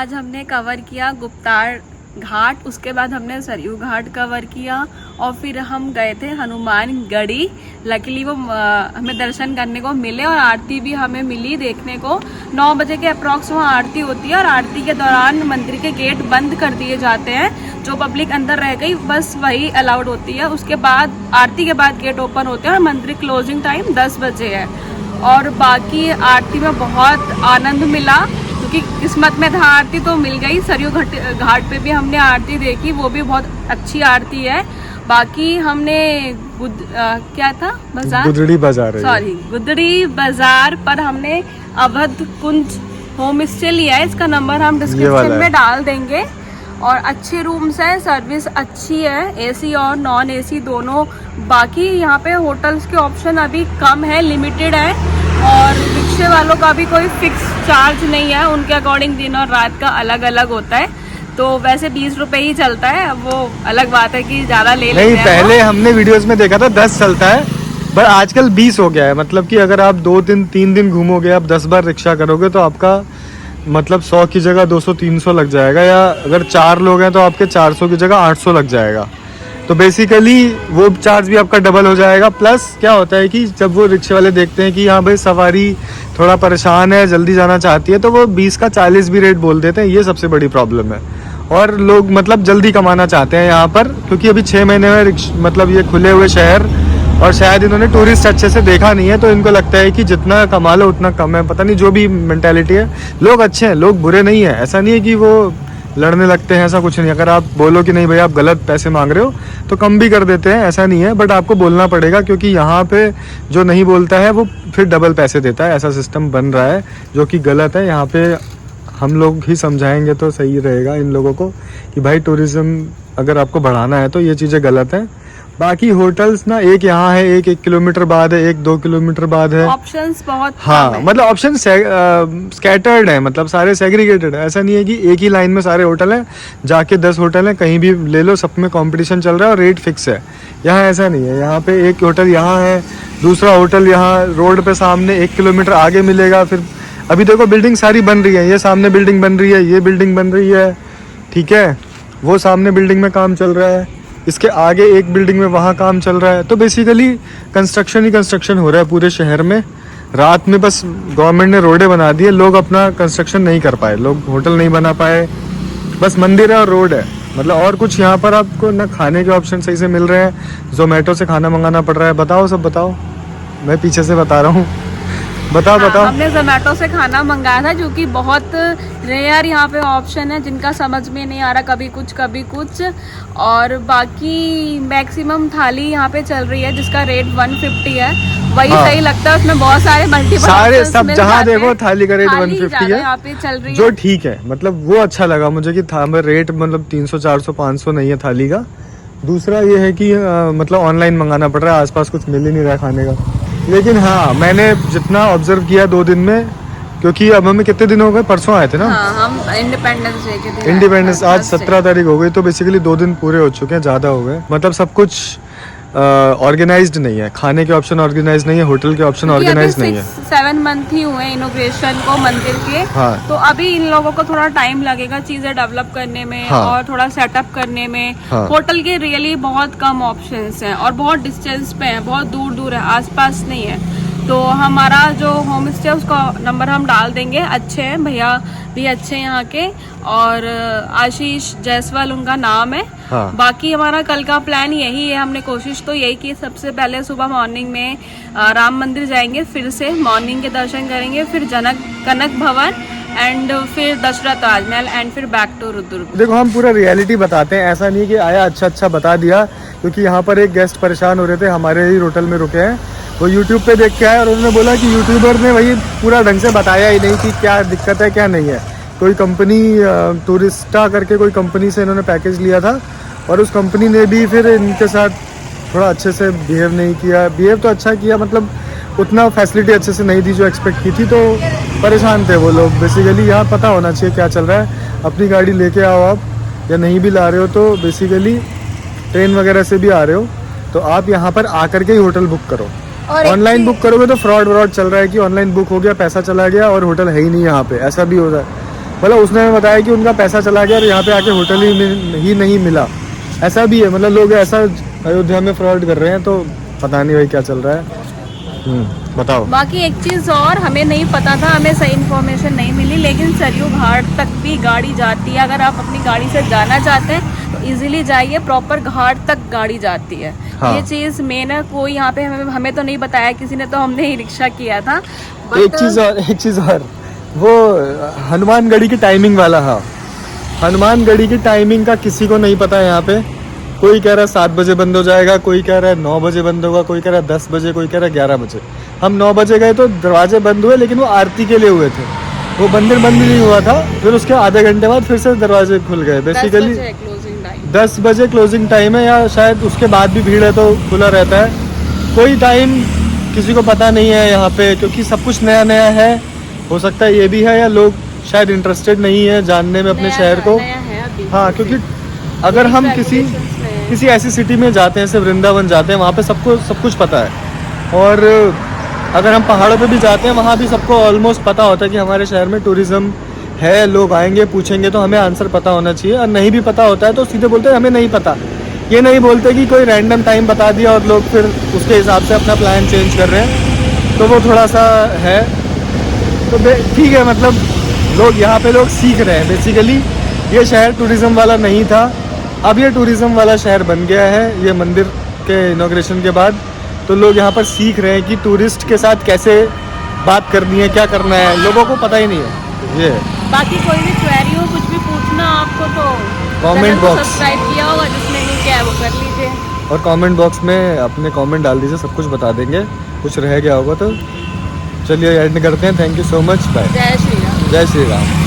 आज हमने कवर किया गुप्तार घाट, उसके बाद हमने सरयू घाट कवर किया और फिर हम गए थे हनुमान गढ़ी। लकीली वो हमें दर्शन करने को मिले और आरती भी हमें मिली देखने को। 9 बजे के अप्रॉक्स वहाँ आरती होती है और आरती के दौरान मंदिर के गेट बंद कर दिए जाते हैं। जो पब्लिक अंदर रह गई बस वही अलाउड होती है। उसके बाद आरती के बाद गेट ओपन होते हैं और मंदिर क्लोजिंग टाइम 10 बजे है। और बाकी आरती में बहुत आनंद मिला क्योंकि किस्मत में था, आरती तो मिल गई। सरयू घाट पे भी हमने आरती देखी, वो भी बहुत अच्छी आरती है। बाकी हमने क्या था बाजार, गुदड़ी बाजार, सॉरी गुदड़ी बाजार पर हमने अवध कुंज होम स्टे लिया है। इसका नंबर हम डिस्क्रिप्शन में डाल देंगे। और अच्छे रूम्स हैं, सर्विस अच्छी है, एसी और नॉन एसी दोनों। बाकी यहाँ पे होटल्स के ऑप्शन अभी कम है, लिमिटेड है। और रिक्शे वालों का भी कोई फिक्स चार्ज नहीं है, उनके अकॉर्डिंग दिन और रात का अलग अलग होता है। तो वैसे 20 रुपए ही चलता है, वो अलग बात है कि ज़्यादा ले लेते हैं। पहले हमने वीडियोस में देखा था 10 चलता है, पर आजकल 20 हो गया है। मतलब कि अगर आप 2 दिन 3 दिन घूमोगे, आप 10 बार रिक्शा करोगे तो आपका मतलब 100 की जगह 200-300 लग जाएगा। या अगर 4 लोग हैं तो आपके 400 की जगह 800 लग जाएगा। तो बेसिकली वो चार्ज भी आपका डबल हो जाएगा। प्लस क्या होता है कि जब वो रिक्शे वाले देखते हैं कि हाँ भाई सवारी थोड़ा परेशान है, जल्दी जाना चाहती है, तो वो 20 का 40 भी रेट बोल देते हैं। ये सबसे बड़ी प्रॉब्लम है। और लोग मतलब जल्दी कमाना चाहते हैं यहाँ पर, क्योंकि अभी 6 महीने में मतलब ये खुले हुए शहर, और शायद इन्होंने टूरिस्ट अच्छे से देखा नहीं है, तो इनको लगता है कि जितना कमा लो उतना कम है। पता नहीं जो भी मेंटालिटी है। लोग अच्छे हैं, लोग बुरे नहीं है। ऐसा नहीं है कि वो लड़ने लगते हैं, ऐसा कुछ नहीं। अगर आप बोलो कि नहीं भाई आप गलत पैसे मांग रहे हो तो कम भी कर देते हैं, ऐसा नहीं है। बट आपको बोलना पड़ेगा, क्योंकि यहाँ पे जो नहीं बोलता है वो फिर डबल पैसे देता है। ऐसा सिस्टम बन रहा है जो कि गलत है। यहाँ पे हम लोग ही समझाएंगे तो सही रहेगा इन लोगों को कि भाई टूरिज्म अगर आपको बढ़ाना है तो ये चीज़ें गलत हैं। बाकी होटल्स ना एक यहाँ है, एक 1 किलोमीटर बाद है, 1-2 किलोमीटर बाद है। ऑप्शंस बहुत हाँ कम है। मतलब ऑप्शन स्कैटर्ड है, मतलब सारे सेग्रीगेटेड है। ऐसा नहीं है कि एक ही लाइन में सारे होटल हैं, जाके 10 होटल हैं, कहीं भी ले लो, सब में कंपटीशन चल रहा है और रेट फिक्स है। यहाँ ऐसा नहीं है। यहाँ पे एक होटल यहाँ है, दूसरा होटल यहाँ रोड पे सामने 1 किलोमीटर आगे मिलेगा। फिर अभी देखो बिल्डिंग सारी बन रही है, ये सामने बिल्डिंग बन रही है, ये बिल्डिंग बन रही है, ठीक है, वो सामने बिल्डिंग में काम चल रहा है, इसके आगे एक बिल्डिंग में वहाँ काम चल रहा है। तो बेसिकली कंस्ट्रक्शन ही कंस्ट्रक्शन हो रहा है पूरे शहर में। रात में बस गवर्नमेंट ने रोडें बना दी है, लोग अपना कंस्ट्रक्शन नहीं कर पाए, लोग होटल नहीं बना पाए, बस मंदिर है और रोड है। मतलब और कुछ यहाँ पर आपको ना खाने के ऑप्शन सही से मिल रहे हैं, जोमेटो से खाना मंगाना पड़ रहा है। बताओ, सब बताओ, मैं पीछे से बता रहा हूँ। बताओ बताओ। हमने जोमेटो से खाना मंगाया था, जो कि बहुत रेयर यहाँ पे ऑप्शन है जिनका समझ में नहीं आ रहा, कभी कुछ कभी कुछ। और बाकी मैक्सिमम थाली यहाँ पे चल रही है जिसका रेट 150 है, वही हाँ। सही लगता है, उसमें बहुत सारे मल्टीपल सारे सब जहाँ देखो थाली का रेट 150 है, यहाँ पे चल रही है, जो ठीक है। मतलब वो अच्छा लगा मुझे कि रेट मतलब 300, 400, 500 नहीं है थाली का। दूसरा ये है कि मतलब ऑनलाइन मंगाना पड़ रहा है, आसपास कुछ मिल ही नहीं रहा खाने का। लेकिन हाँ मैंने जितना ऑब्जर्व किया 2 दिन में, क्योंकि अब हमें कितने दिन हो गए, परसों आए थे ना हम इंडिपेंडेंस डे के दिन। इंडिपेंडेंस आज 17 तारीख हो गई, तो बेसिकली 2 दिन पूरे हो चुके हैं, ज़्यादा हो गए। मतलब सब कुछ ऑर्गेनाइज्ड नहीं है, खाने के ऑप्शन ऑर्गेनाइज नहीं है, होटल के ऑप्शन ऑर्गेनाइज नहीं है। 7 मंथ ही हुए इनॉग्रेशन को मंदिर के, हाँ। तो अभी इन लोगों को थोड़ा टाइम लगेगा चीजें डेवलप करने में, हाँ। और थोड़ा सेटअप करने में, हाँ। होटल के रियली बहुत कम ऑप्शंस हैं और बहुत डिस्टेंस पे हैं, बहुत दूर दूर है, आसपास नहीं है। तो हमारा जो होम स्टे है उसका नंबर हम डाल देंगे। अच्छे हैं भैया भी, अच्छे हैं यहाँ के, और आशीष जायसवाल उनका नाम है, हाँ। बाकी हमारा कल का प्लान यही है, हमने कोशिश तो यही की, सबसे पहले सुबह मॉर्निंग में राम मंदिर जाएंगे, फिर से मॉर्निंग के दर्शन करेंगे, फिर कनक भवन एंड फिर दशरथ ताजमहल एंड फिर बैक टू रुद्रपुर। देखो हम पूरा रियलिटी बताते हैं, ऐसा नहीं कि आया अच्छा बता दिया। क्योंकि यहाँ पर एक गेस्ट परेशान हो रहे थे, हमारे ही होटल में रुके हैं, वो यूट्यूब पे देख के आए और उन्होंने बोला कि यूट्यूबर ने वही पूरा ढंग से बताया ही नहीं कि क्या दिक्कत है क्या नहीं है। कोई कंपनी टूरिस्टा करके कोई कंपनी से इन्होंने पैकेज लिया था, और उस कंपनी ने भी फिर इनके साथ थोड़ा अच्छे से बिहेव नहीं किया। बिहेव तो अच्छा किया, मतलब उतना फैसिलिटी अच्छे से नहीं दी जो एक्सपेक्ट की थी, तो परेशान थे वो लोग। बेसिकली यहाँ पता होना चाहिए क्या चल रहा है। अपनी गाड़ी लेके आओ आप, या नहीं भी ला रहे हो तो बेसिकली ट्रेन वगैरह से भी आ रहे हो तो आप यहाँ पर आकर के ही होटल बुक करो। ऑनलाइन बुक करोगे तो फ्रॉड चल रहा है कि ऑनलाइन बुक हो गया, पैसा चला गया और होटल है ही नहीं यहाँ पे, ऐसा भी हो रहा है। मतलब उसने हमें बताया कि उनका पैसा चला गया और यहाँ पे आके होटल ही नहीं मिला। ऐसा भी है, मतलब लोग ऐसा अयोध्या में फ्रॉड कर रहे हैं, तो पता नहीं भाई क्या चल रहा है। बताओ। बाकी एक चीज़ और हमें नहीं पता था, हमें सही इन्फॉर्मेशन नहीं मिली, लेकिन सरयू घाट तक भी गाड़ी जाती है। अगर आप अपनी गाड़ी से जाना चाहते हैं तो इजीली जाइए, प्रॉपर घाट तक गाड़ी जाती है। हाँ। ये चीज़ मेन है। कोई यहाँ पे हमें तो नहीं बताया किसी ने, तो हमने ही रिक्शा किया था। एक चीज़ और वो हनुमानगढ़ी की टाइमिंग वाला। हाँ, हनुमानगढ़ी की टाइमिंग का किसी को नहीं पता है यहाँ पे। कोई कह रहा है 7 बजे बंद हो जाएगा, कोई कह रहा है 9 बजे बंद होगा, कोई कह रहा है 10 बजे, कोई कह रहा है 11 बजे। हम 9 बजे गए तो दरवाजे बंद हुए, लेकिन वो आरती के लिए हुए थे, वो मंदिर बंद नहीं हुआ था। फिर उसके आधे घंटे बाद फिर से दरवाजे खुल गए। बेसिकली 10 बजे क्लोजिंग टाइम है, या शायद उसके बाद भी भीड़ है तो खुला रहता है। कोई टाइम किसी को पता नहीं है यहाँ पे, क्योंकि सब कुछ नया नया है। हो सकता है ये भी है, या लोग शायद इंटरेस्टेड नहीं है जानने में अपने शहर को। हाँ, क्योंकि अगर हम किसी ऐसी सिटी में जाते हैं, जैसे वृंदावन जाते हैं, वहाँ पे सबको सब कुछ पता है। और अगर हम पहाड़ों पे भी जाते हैं, वहाँ भी सबको ऑलमोस्ट पता होता है कि हमारे शहर में टूरिज़्म है। लोग आएंगे, पूछेंगे, तो हमें आंसर पता होना चाहिए। और नहीं भी पता होता है तो सीधे बोलते हैं हमें नहीं पता। ये नहीं बोलते कि कोई रैंडम टाइम बता दिया और लोग फिर उसके हिसाब से अपना प्लान चेंज कर रहे हैं, तो वो थोड़ा सा है। तो ठीक है, मतलब लोग यहाँ पे लोग सीख रहे हैं। बेसिकली ये शहर टूरिज़्म वाला नहीं था, अब ये टूरिज़्म वाला शहर बन गया है ये मंदिर के इनॉग्रेशन के बाद। तो लोग यहाँ पर सीख रहे हैं कि टूरिस्ट के साथ कैसे बात करनी है, क्या करना है, लोगों को पता ही नहीं है। ये बाकी कोई भी क्वेरी हो, कुछ भी पूछना आपको, तो कमेंट बॉक्स सब्सक्राइब किया होगा, जिसमें नहीं किया है वो कर लीजिए, और कमेंट बॉक्स में अपने कमेंट डाल दीजिए, सब कुछ बता देंगे। कुछ रह गया होगा तो। चलिए एंड करते हैं। Thank you so much, bye. जय श्री राम। जय श्री राम।